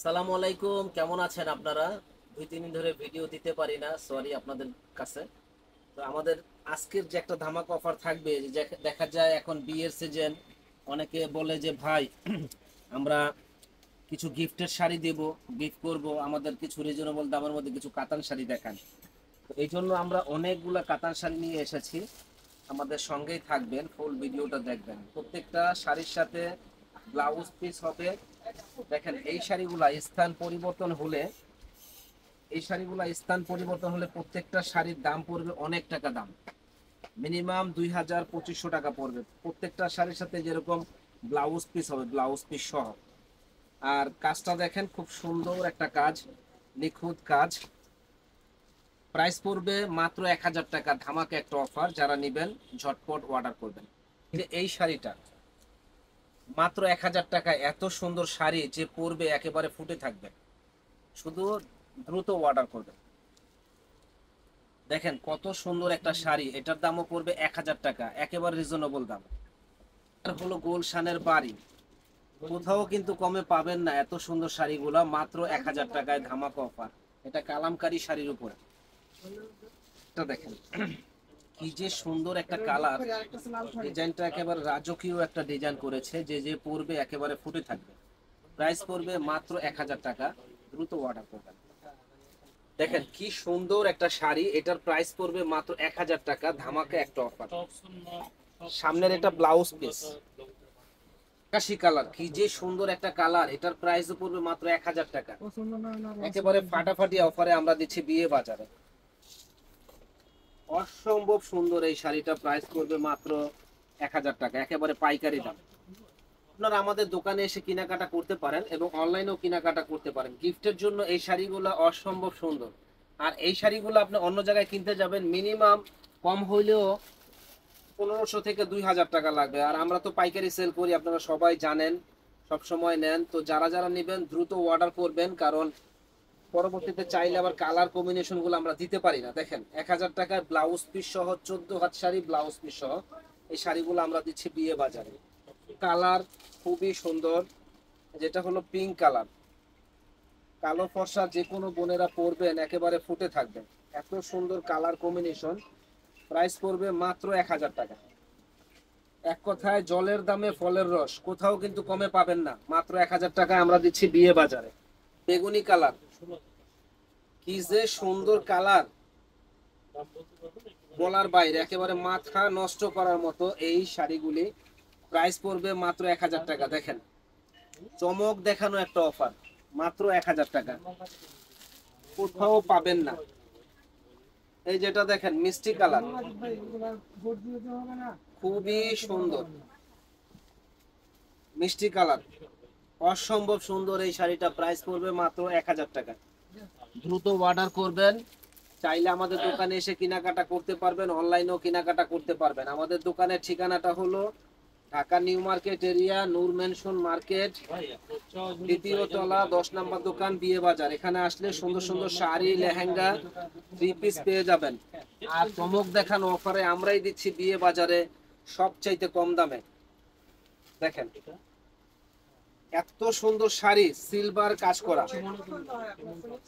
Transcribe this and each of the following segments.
আসসালামু আলাইকুম, কেমন আছেন আপনারা? 2-3 দিন ধরে ভিডিও দিতে পারি না, সরি আপনাদের কাছে। তো আমাদের আজকের যে একটা ধামাকা অফার থাকবে, যে দেখা যায় এখন বিয়ের সিজন, অনেকে বলে যে ভাই আমরা কিছু গিফটের শাড়ি দেব, গিফট করব, আমাদের কিছু রিজনেবল দামের মধ্যে কিছু কাতান শাড়ি দেখান। তো এই জন্য আমরা অনেকগুলা কাতান শাড়ি নিয়ে এসেছি। আমাদের সঙ্গেই থাকবেন, ফুল ভিডিওটা দেখবেন। প্রত্যেকটা শাড়ির সাথে ব্লাউজ পিস হবে। দেখেন এই শাড়িগুলা স্থান পরিবর্তন হলে প্রত্যেকটা শাড়ির দাম পড়বে অনেক টাকা দাম, মিনিমাম 2,000-2,500 টাকা পড়বে প্রত্যেকটা শাড়ির সাথে। যেরকম ব্লাউজ পিস হবে, ব্লাউজ পিস সহ। আর কাজটা দেখেন, খুব সুন্দর একটা কাজ, নিখুঁত কাজ। প্রাইস পড়বে মাত্র 1,000 টাকা। ধামাকা একটা অফার, যারা নেবেন ঝটপট অর্ডার করবেন। যে এই শাড়িটা মাত্র 1,000 টাকা, এত সুন্দর শাড়ি যে পরবে একেবারে ফুটে থাকবে। শুধু দ্রুত অর্ডার করবেন। দেখেন কত সুন্দর একটা শাড়ি, এটার দামও পড়বে 1,000 টাকা, একেবারে রিজনেবল দাম। আর হলো গুলশানের বাড়ি, কোথাও কিন্তু কমে পাবেন না এত সুন্দর শাড়িগুলা, মাত্র 1,000 টাকায় ধামাকা অফার। এটা কালামকারী শাড়ির উপরে। এটা দেখেন কি যে সুন্দর একটা কালার, ডিজাইনটা একেবারে রাজকীয় একটা ডিজাইন করেছে, যে যে পরবে একেবারে ফুটে থাকবে। প্রাইস পড়বে মাত্র 1,000 টাকা, দ্রুত অর্ডার করবেন। দেখেন কি সুন্দর একটা শাড়ি, এটার প্রাইস পড়বে মাত্র 1,000 টাকা, ধামাকা একটা অফার। সামনের এটা ব্লাউজ পিস, আকাশি কালার, কি যে সুন্দর একটা কালার, এটার প্রাইস পড়বে মাত্র 1,000 টাকা। একেবারে ফাটাফাটি অফারে আমরা দিচ্ছি বিয়ে বাজারে। অসম্ভব সুন্দর এই শাড়িটা, প্রাইস পড়বে মাত্র 1,000 টাকা, একেবারে পাইকারি দাম। আপনারা আমাদের দোকানে এসে কেনাকাটা করতে পারেন এবং অনলাইনেও কেনাকাটা করতে পারেন। গিফটের জন্য এই শাড়িগুলো অসম্ভব সুন্দর। আর এই শাড়িগুলো আপনি অন্য জায়গায় কিনতে যাবেন, মিনিমাম কম হইলেও 1,500 থেকে 2,000 টাকা লাগবে। আর আমরা তো পাইকারি সেল করি, আপনারা সবাই জানেন, সব সময় নেন। তো যারা যারা নেবেন দ্রুত অর্ডার করবেন, কারণ পরবর্তীতে চাইলে আবার কালার কম্বিনেশন গুলো আমরা দিতে পারি না। দেখেন 1,000 টাকায় ব্লাউজ পিস সহ 14 হাত শাড়ি, ব্লাউজ পিস সহ এই শাড়িগুলো আমরা দিচ্ছি বিয়ে বাজারে। কালার খুবই সুন্দর, যেটা হলো পিঙ্ক কালার, কালো ফর্সা যে কোনো বোনেরা পরবেন একেবারে ফুটে থাকবেন। এত সুন্দর কালার কম্বিনেশন। প্রাইস পড়বে মাত্র 1,000 টাকা। এক কথায় জলের দামে ফলের রস, কোথাও কিন্তু কমে পাবেন না। মাত্র 1,000 টাকায় আমরা দিচ্ছি বিয়ে বাজারে। বেগুনি কালার, কি যে সুন্দর কালার, বলার বাইরে, একেবারে মাথা নষ্ট করার মতো এই শাড়িগুলি। প্রাইস পড়বে মাত্র 1,000 টাকা। দেখেন চমক দেখানো একটা অফার, মাত্র 1,000 টাকা, কোথাও পাবেন না। এই যেটা দেখেন মিষ্টি কালার, খুবই সুন্দর মিষ্টি কালার, অসম্ভব সুন্দর এই শাড়িটা। প্রাইস পড়বে মাত্র 1,000 টাকা। দ্রুত অর্ডার করবেন। চাইলে আমাদের দোকানে এসে কেনাকাটা করতে পারবেন, অনলাইনেও কেনাকাটা করতে পারবেন। আমাদের দোকানের ঠিকানাটা হলো ঢাকা নিউ মার্কেট এরিয়া, নূর মেনশন মার্কেট, দ্বিতীয় তলা, 10 নম্বর দোকান, বিয়ে বাজার। এখানে আসলে সুন্দর সুন্দর শাড়ি, লেহেঙ্গা, 3 পিস পেয়ে যাবেন। আর চমক দেখানো অফারে আমরাই দিচ্ছি বিয়ে বাজারে সবচাইতে কম দামে। দেখেন এত সুন্দর শাড়ি, সিলভার কাজ করা,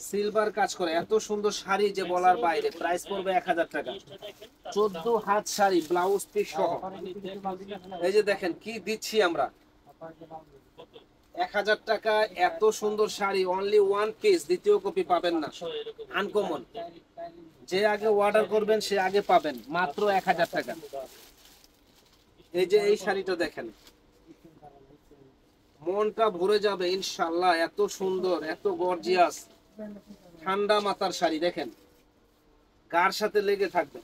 সিলভার কাজ করা, এত সুন্দর শাড়ি যে বলার বাইরে। প্রাইস পড়বে 1,000 টাকা। 14 হাত শাড়ি, ব্লাউজ পিস সহ। এই যে দেখেন কি দিচ্ছি আমরা, 1,000 টাকা এত সুন্দর শাড়ি, অনলি 1 পিস, দ্বিতীয় কপি পাবেন না, আনকমন। যে আগে অর্ডার করবেন সে আগে পাবেন, মাত্র 1,000 টাকা। এই যে এই শাড়িটা দেখেন, মনটা ভরে যাবে ইনশাল্লাহ। এত সুন্দর, এত গর্জিয়াস, ঠান্ডা মাথার শাড়ি, দেখেন কার সাথে লেগে থাকবে।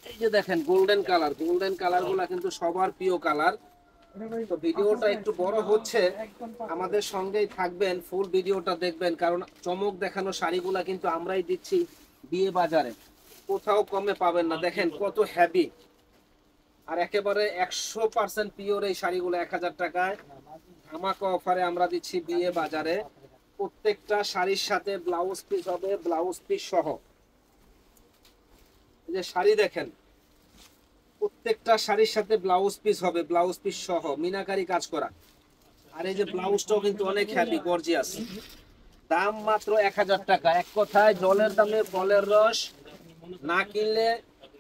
এই যে দেখেন গোল্ডেন কালার, গোল্ডেন কালার গুলা কিন্তু সবার প্রিয় কালার। তো ভিডিওটা একটু বড় হচ্ছে, আমাদের সঙ্গেই থাকবেন, ফুল ভিডিওটা দেখবেন, কারণ চমক দেখানো শাড়িগুলা কিন্তু আমরাই দিচ্ছি বিয়ে বাজারে, কোথাও কমে পাবেন না। দেখেন কত হ্যাভি, আর একেবারে 100% পিওর এই শাড়িগুলো 1,000 টাকায় ধামাকা অফারে আমরা দিচ্ছি বিয়ে বাজারে। প্রত্যেকটা শাড়ির সাথে ব্লাউজ পিস হবে, ব্লাউজ পিস সহ। এই যে শাড়ি দেখেন, প্রত্যেকটা শাড়ির সাথে ব্লাউজ পিস হবে, ব্লাউজ পিস সহ, মিনাকারি কাজ করা। আর এই যে ব্লাউজটাও কিন্তু অনেক হ্যাপি গর্জিয়াস, দাম মাত্র 1000 টাকা। এক কথায় জলের দামে ফলের রস, না কিনলে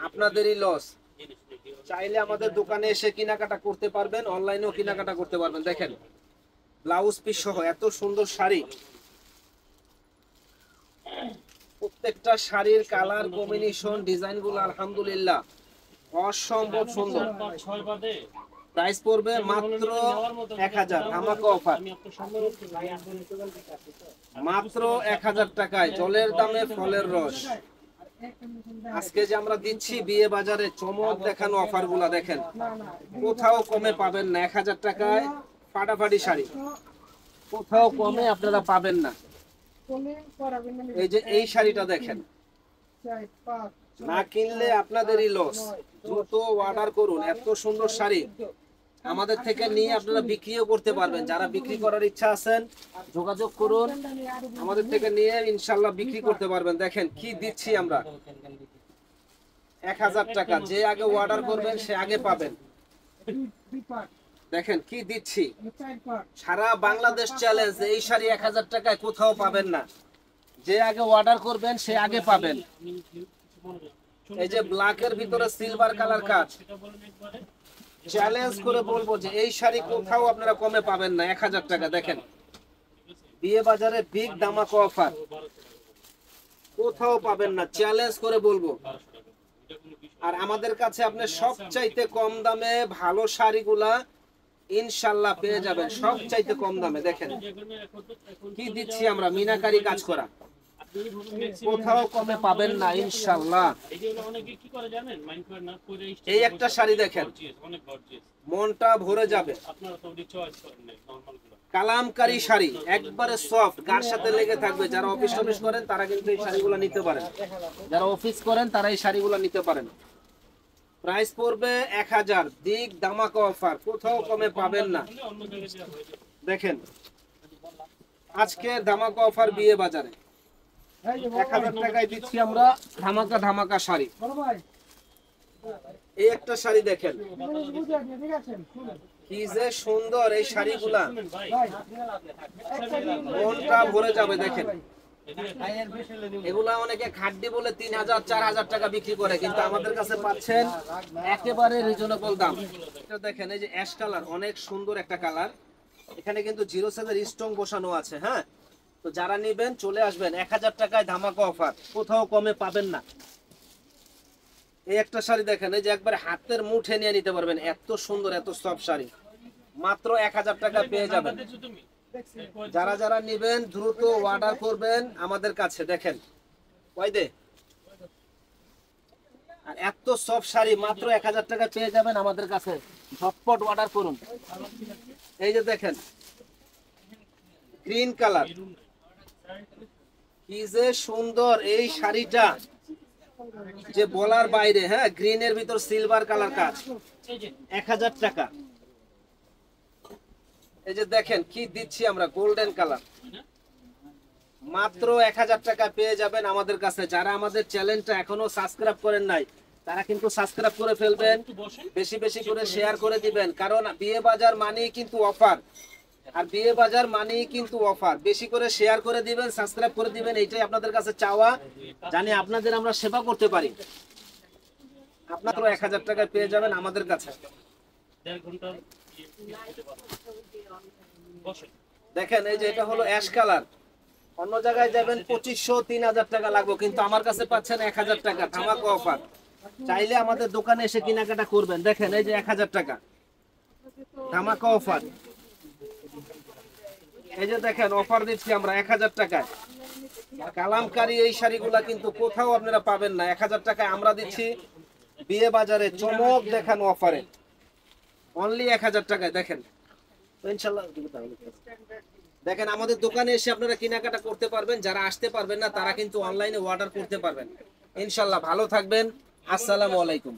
আপনাদেরই লস। চাইলে আমাদের দোকানে এসে কেনাকাটা করতে পারবেন, অনলাইনেও কেনাকাটা করতে পারবেন। দেখেন ব্লাউজ পিস সহ এত সুন্দর শাড়ি, প্রত্যেকটা শাড়ির কালার কম্বিনেশন ডিজাইন গুলো আলহামদুলিল্লাহ অসম্ভব সুন্দর। প্রাইস পড়বে মাত্র 1000, ধামাকা অফার মাত্র 1000 টাকায় জলের দামে ফলের রস। আজকে যে আমরা দিচ্ছি বিয়ে বাজারে চমক দেখানো অফার গুলা দেখেন, কোথাও কমে পাবেন না। 1000 টাকায় ফাটাফাটি শাড়ি কোথাও কমে আপনারা পাবেন না। এই যে এই শাড়িটা দেখেন, না কিনলে আপনাদেরই লস। দ্রুত অর্ডার করুন, এত সুন্দর শাড়ি আমাদের থেকে নিয়ে আপনারা বিক্রিও করতে পারবেন। যারা বিক্রি করার ইচ্ছা আছেন যোগাযোগ করুন, আমাদের থেকে নিয়ে ইনশাল্লাহ বিক্রি করতে পারবেন। দেখেন কি দিচ্ছি আমরা, 1000 টাকা, যে আগে অর্ডার করবেন সে আগে পাবেন। দেখেন কি দিচ্ছি, সারা বাংলাদেশ চ্যালেঞ্জ। এই শাড়ি 1000 টাকায় কোথাও পাবেন না, যে আগে অর্ডার করবেন সে আগে পাবেন। এই যে ব্ল্যাকের ভিতরে সিলভার কালার কাজ, চ্যালেঞ্জ করে বলবো যে এই শাড়ি কোথাও আপনারা কমে পাবেন না। 1000 টাকা দেখেন, বিয়ে বাজারে বিগ ধামাকা অফার, কোথাও পাবেন না, চ্যালেঞ্জ করে বলবো। আর আমাদের কাছে আপনি সবচাইতে কম দামে ভালো শাড়িগুলা ইনশাল্লাহ পেয়ে যাবেন, সবচাইতে কম দামে। দেখেন কি দিচ্ছি আমরা, মিনাকারি কাজ করা, কোথাও কমে পাবেন না ইনশাল্লাহ। এই একটা শাড়ি দেখেন, মনটা ভরে যাবে। কালামকারী শাড়ি একবারে সফট, গার সাথে লেগে থাকবে। যারা অফিস টফিস করেন তারা কিন্তু এই শাড়িগুলো নিতে পারেন, যারা অফিস করেন তারা এই শাড়িগুলো নিতে পারেন। প্রাইস পড়বে 1000, দিক ধামাকা অফার, কোথাও কমে পাবেন না। দেখেন আজকে ধামাকা অফার বিয়ে বাজারে 1000 টাকায় দিচ্ছি আমরা ধামাকা ধামাকা শাড়ি। এই একটা শাড়ি দেখেন কি যে সুন্দর, এই শাড়িগুলা মনটা ভরে যাবে। দেখেন এগুলা অনেকে খাড্ডি বলে 3000 4000 টাকা বিক্রি করে, কিন্তু আমাদের কাছে পাচ্ছেন একেবারে রিজনেবল দাম। এটা দেখেন এই যে অ্যাশ কালার, অনেক সুন্দর একটা কালার। এখানে কিন্তু 0 সাইজের স্টোন বসানো আছে। হ্যাঁ, তো যারা নেবেন চলে আসবেন, 1000 টাকায় ধামাকা অফার, কোথাও কমে পাবেন না। এই একটা শাড়ি দেখেন, এই যে একবার হাতের মুঠে নিয়ে নিতে পারবেন, এত সুন্দর এত সফট শাড়ি, মাত্র 1000 টাকা পেয়ে যাবেন। যারা যারা নেবেন দ্রুত অর্ডার করবেন আমাদের কাছে। দেখেন ওয়াইদে, আর এত সফট শাড়ি মাত্র 1000 টাকা পেয়ে যাবেন আমাদের কাছে, ঝটপট অর্ডার করুন। এই যে দেখেন গ্রিন কালার, কি যে সুন্দর এই শাড়িটা, যে বলার বাইরে। হ্যাঁ, গ্রিনের ভিতর সিলভার কালার কাজ, 1000 টাকা। এই যে দেখেন কি দিচ্ছি আমরা, গোল্ডেন কালার, মাত্র 1000 টাকা পেয়ে যাবেন আমাদের কাছে। যারা আমাদের চ্যানেলটা এখনো সাবস্ক্রাইব করেন নাই তারা কিন্তু সাবস্ক্রাইব করে ফেলবেন, বেশি বেশি করে শেয়ার করে দিবেন, কারণ বিয়ে বাজার মানেই কিন্তু অফার। আর বিয়ে বাজার মানেই কিন্তু অফার। বেশি করে শেয়ার করে দিবেন, সাবস্ক্রাইব করে দিবেন, এইটাই আপনাদের কাছে চাওয়া, জানি আপনাদের আমরা সেবা করতে পারি। আপনারা 1000 টাকায় পেয়ে যাবেন আমাদের কাছে। দেখেন এই যে এটা হলো অ্যাশ কালার, অন্য জায়গায় যাবেন 2500 3000 টাকা লাগবে, কিন্তু আমার কাছে পাচ্ছেন 1000 টাকা, ধামাকা অফার। চাইলে আমাদের দোকানে এসে কেনাকাটা করবেন। দেখেন এই যে 1000 টাকা ধামাকা অফার। এই যে দেখেন অফার দিচ্ছি আমরা 1000 টাকায় কালামকারী এই শাড়িগুলা, কিন্তু কোথাও আপনারা পাবেন না। 1000 টাকায় আমরা দিচ্ছি বিয়ে বাজারে চমক দেখানো অফারে, অনলি 1000 টাকায়। দেখেন ইনশাআল্লাহ দেখেন আমাদের দোকানে এসে আপনারা কেনাকাটা করতে পারবেন। যারা আসতে পারবেন না তারা কিন্তু অনলাইনে অর্ডার করতে পারবেন ইনশাআল্লাহ। ভালো থাকবেন, আসসালামু আলাইকুম।